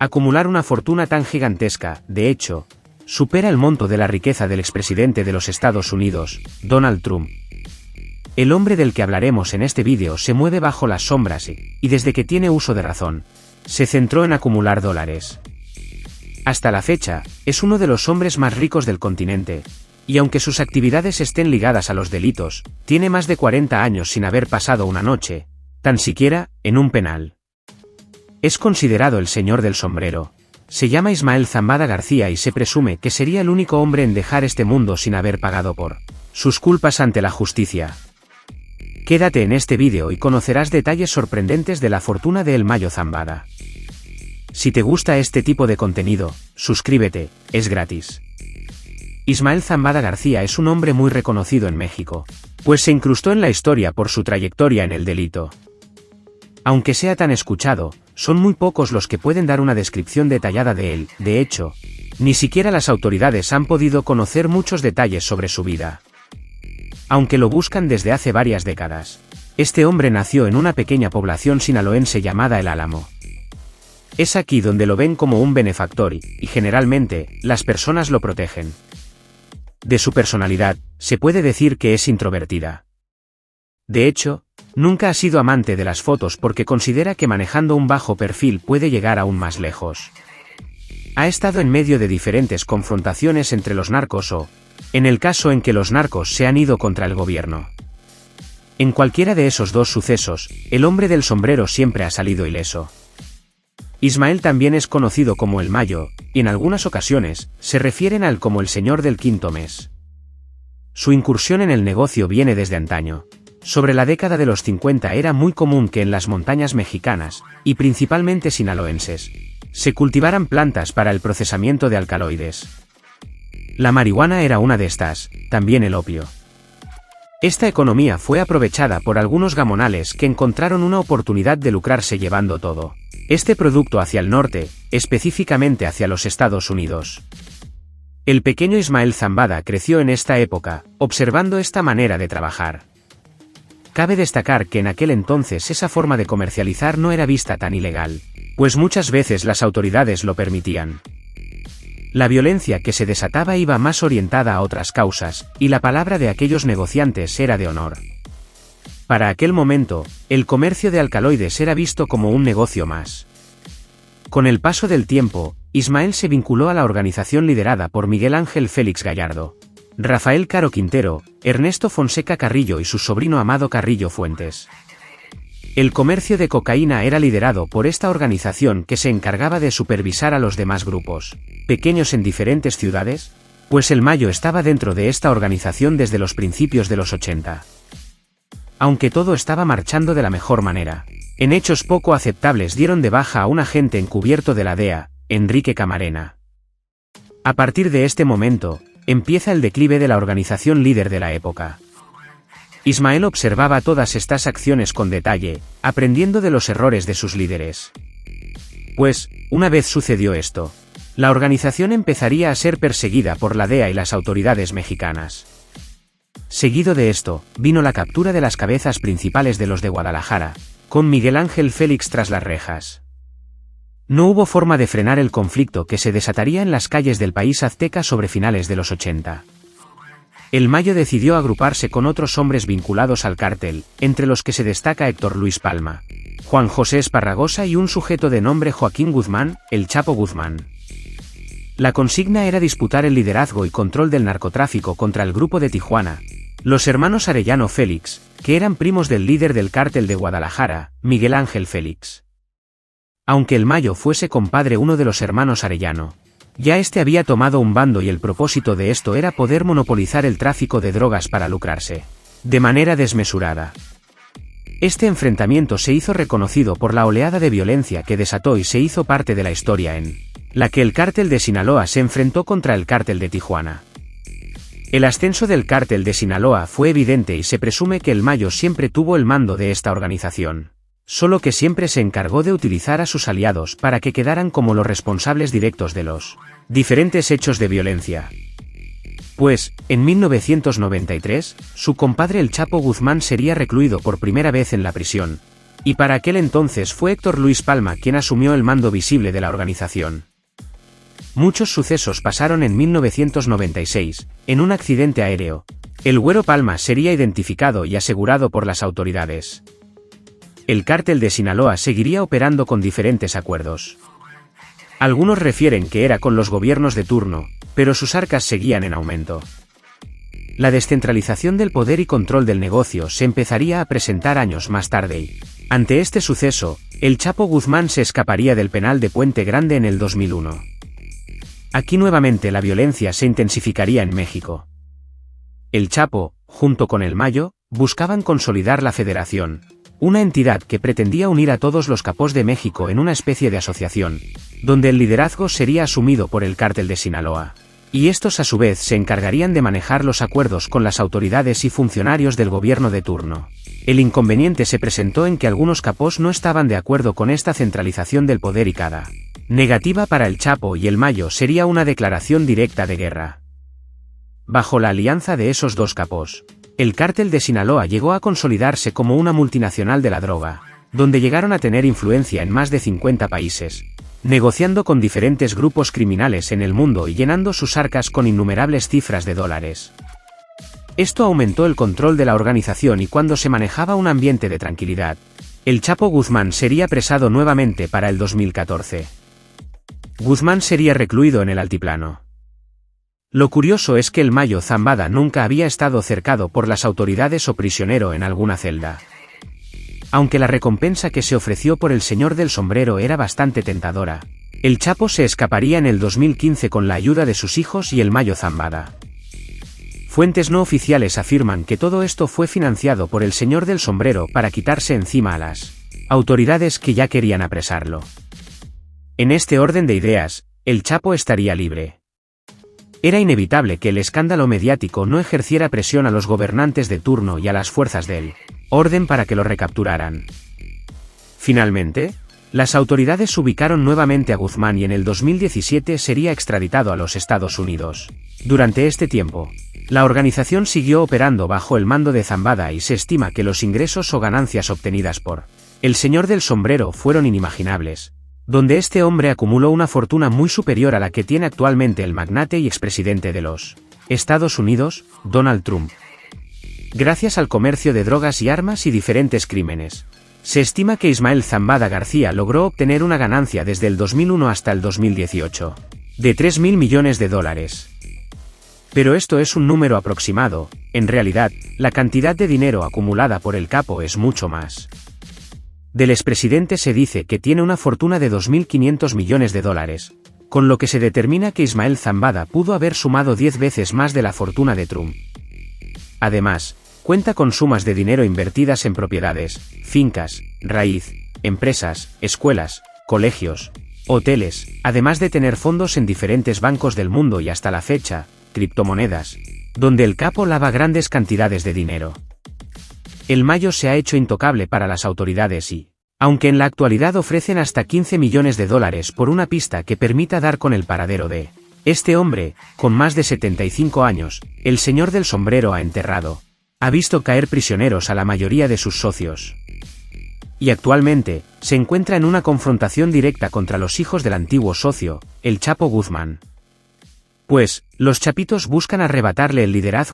Acumular una fortuna tan gigantesca, de hecho, supera el monto de la riqueza del expresidente de los Estados Unidos, Donald Trump. El hombre del que hablaremos en este vídeo se mueve bajo las sombras y desde que tiene uso de razón, se centró en acumular dólares. Hasta la fecha, es uno de los hombres más ricos del continente, y aunque sus actividades estén ligadas a los delitos, tiene más de 40 años sin haber pasado una noche, tan siquiera, en un penal. Es considerado el señor del sombrero. Se llama Ismael Zambada García y se presume que sería el único hombre en dejar este mundo sin haber pagado por sus culpas ante la justicia. Quédate en este vídeo y conocerás detalles sorprendentes de la fortuna de El Mayo Zambada. Si te gusta este tipo de contenido, suscríbete, es gratis. Ismael Zambada García es un hombre muy reconocido en México, pues se incrustó en la historia por su trayectoria en el delito. Aunque sea tan escuchado, son muy pocos los que pueden dar una descripción detallada de él. De hecho, ni siquiera las autoridades han podido conocer muchos detalles sobre su vida. Aunque lo buscan desde hace varias décadas. Este hombre nació en una pequeña población sinaloense llamada El Álamo. Es aquí donde lo ven como un benefactor y generalmente, las personas lo protegen. De su personalidad, se puede decir que es introvertida. De hecho, nunca ha sido amante de las fotos porque considera que manejando un bajo perfil puede llegar aún más lejos. Ha estado en medio de diferentes confrontaciones entre los narcos o, en el caso en que los narcos se han ido contra el gobierno. En cualquiera de esos dos sucesos, el hombre del sombrero siempre ha salido ileso. Ismael también es conocido como El Mayo, y en algunas ocasiones, se refieren a él como el señor del quinto mes. Su incursión en el negocio viene desde antaño. Sobre la década de los 50 era muy común que en las montañas mexicanas, y principalmente sinaloenses, se cultivaran plantas para el procesamiento de alcaloides. La marihuana era una de estas, también el opio. Esta economía fue aprovechada por algunos gamonales que encontraron una oportunidad de lucrarse llevando todo este producto hacia el norte, específicamente hacia los Estados Unidos. El pequeño Ismael Zambada creció en esta época, observando esta manera de trabajar. Cabe destacar que en aquel entonces esa forma de comercializar no era vista tan ilegal, pues muchas veces las autoridades lo permitían. La violencia que se desataba iba más orientada a otras causas, y la palabra de aquellos negociantes era de honor. Para aquel momento, el comercio de alcaloides era visto como un negocio más. Con el paso del tiempo, Ismael se vinculó a la organización liderada por Miguel Ángel Félix Gallardo, Rafael Caro Quintero, Ernesto Fonseca Carrillo y su sobrino Amado Carrillo Fuentes. El comercio de cocaína era liderado por esta organización que se encargaba de supervisar a los demás grupos, pequeños en diferentes ciudades, pues El Mayo estaba dentro de esta organización desde los principios de los 80. Aunque todo estaba marchando de la mejor manera, en hechos poco aceptables dieron de baja a un agente encubierto de la DEA, Enrique Camarena. A partir de este momento, empieza el declive de la organización líder de la época. Ismael observaba todas estas acciones con detalle, aprendiendo de los errores de sus líderes. Pues, una vez sucedió esto, la organización empezaría a ser perseguida por la DEA y las autoridades mexicanas. Seguido de esto, vino la captura de las cabezas principales de los de Guadalajara, con Miguel Ángel Félix tras las rejas. No hubo forma de frenar el conflicto que se desataría en las calles del país azteca sobre finales de los 80. El Mayo decidió agruparse con otros hombres vinculados al cártel, entre los que se destaca Héctor Luis Palma, Juan José Esparragosa y un sujeto de nombre Joaquín Guzmán, el Chapo Guzmán. La consigna era disputar el liderazgo y control del narcotráfico contra el grupo de Tijuana, los hermanos Arellano Félix, que eran primos del líder del cártel de Guadalajara, Miguel Ángel Félix. Aunque El Mayo fuese compadre uno de los hermanos Arellano, ya este había tomado un bando y el propósito de esto era poder monopolizar el tráfico de drogas para lucrarse de manera desmesurada. Este enfrentamiento se hizo reconocido por la oleada de violencia que desató y se hizo parte de la historia en la que el cártel de Sinaloa se enfrentó contra el cártel de Tijuana. El ascenso del cártel de Sinaloa fue evidente y se presume que El Mayo siempre tuvo el mando de esta organización, solo que siempre se encargó de utilizar a sus aliados para que quedaran como los responsables directos de los diferentes hechos de violencia. Pues, en 1993, su compadre el Chapo Guzmán sería recluido por primera vez en la prisión, Y para aquel entonces fue Héctor Luis Palma quien asumió el mando visible de la organización. Muchos sucesos pasaron en 1996, en un accidente aéreo. El Güero Palma sería identificado y asegurado por las autoridades. El cártel de Sinaloa seguiría operando con diferentes acuerdos. Algunos refieren que era con los gobiernos de turno, pero sus arcas seguían en aumento. La descentralización del poder y control del negocio se empezaría a presentar años más tarde. Ante este suceso, el Chapo Guzmán se escaparía del penal de Puente Grande en el 2001. Aquí nuevamente la violencia se intensificaría en México. El Chapo, junto con el Mayo, buscaban consolidar la Federación, una entidad que pretendía unir a todos los capos de México en una especie de asociación, donde el liderazgo sería asumido por el cártel de Sinaloa. Y estos a su vez se encargarían de manejar los acuerdos con las autoridades y funcionarios del gobierno de turno. El inconveniente se presentó en que algunos capos no estaban de acuerdo con esta centralización del poder y cada negativa para el Chapo y el Mayo sería una declaración directa de guerra. Bajo la alianza de esos dos capos, el cártel de Sinaloa llegó a consolidarse como una multinacional de la droga, donde llegaron a tener influencia en más de 50 países, negociando con diferentes grupos criminales en el mundo y llenando sus arcas con innumerables cifras de dólares. Esto aumentó el control de la organización y cuando se manejaba un ambiente de tranquilidad, el Chapo Guzmán sería apresado nuevamente para el 2014. Guzmán sería recluido en el altiplano. Lo curioso es que el Mayo Zambada nunca había estado cercado por las autoridades o prisionero en alguna celda. Aunque la recompensa que se ofreció por el señor del sombrero era bastante tentadora, el Chapo se escaparía en el 2015 con la ayuda de sus hijos y el Mayo Zambada. Fuentes no oficiales afirman que todo esto fue financiado por el señor del sombrero para quitarse encima a las autoridades que ya querían apresarlo. En este orden de ideas, el Chapo estaría libre. Era inevitable que el escándalo mediático no ejerciera presión a los gobernantes de turno y a las fuerzas del orden para que lo recapturaran. Finalmente, las autoridades ubicaron nuevamente a Guzmán y en el 2017 sería extraditado a los Estados Unidos. Durante este tiempo, la organización siguió operando bajo el mando de Zambada y se estima que los ingresos o ganancias obtenidas por el señor del sombrero fueron inimaginables, donde este hombre acumuló una fortuna muy superior a la que tiene actualmente el magnate y expresidente de los Estados Unidos, Donald Trump. Gracias al comercio de drogas y armas y diferentes crímenes, se estima que Ismael Zambada García logró obtener una ganancia desde el 2001 hasta el 2018, de $3.000 millones. Pero esto es un número aproximado, en realidad, la cantidad de dinero acumulada por el capo es mucho más. Del expresidente se dice que tiene una fortuna de $2.500 millones, con lo que se determina que Ismael Zambada pudo haber sumado 10 veces más de la fortuna de Trump. Además, cuenta con sumas de dinero invertidas en propiedades, fincas, raíz, empresas, escuelas, colegios, hoteles, además de tener fondos en diferentes bancos del mundo y hasta la fecha, criptomonedas, donde el capo lava grandes cantidades de dinero. El Mayo se ha hecho intocable para las autoridades y, aunque en la actualidad ofrecen hasta $15 millones por una pista que permita dar con el paradero de este hombre, con más de 75 años, el señor del sombrero ha enterrado, ha visto caer prisioneros a la mayoría de sus socios. Y actualmente, se encuentra en una confrontación directa contra los hijos del antiguo socio, el Chapo Guzmán. Pues, los chapitos buscan arrebatarle el liderazgo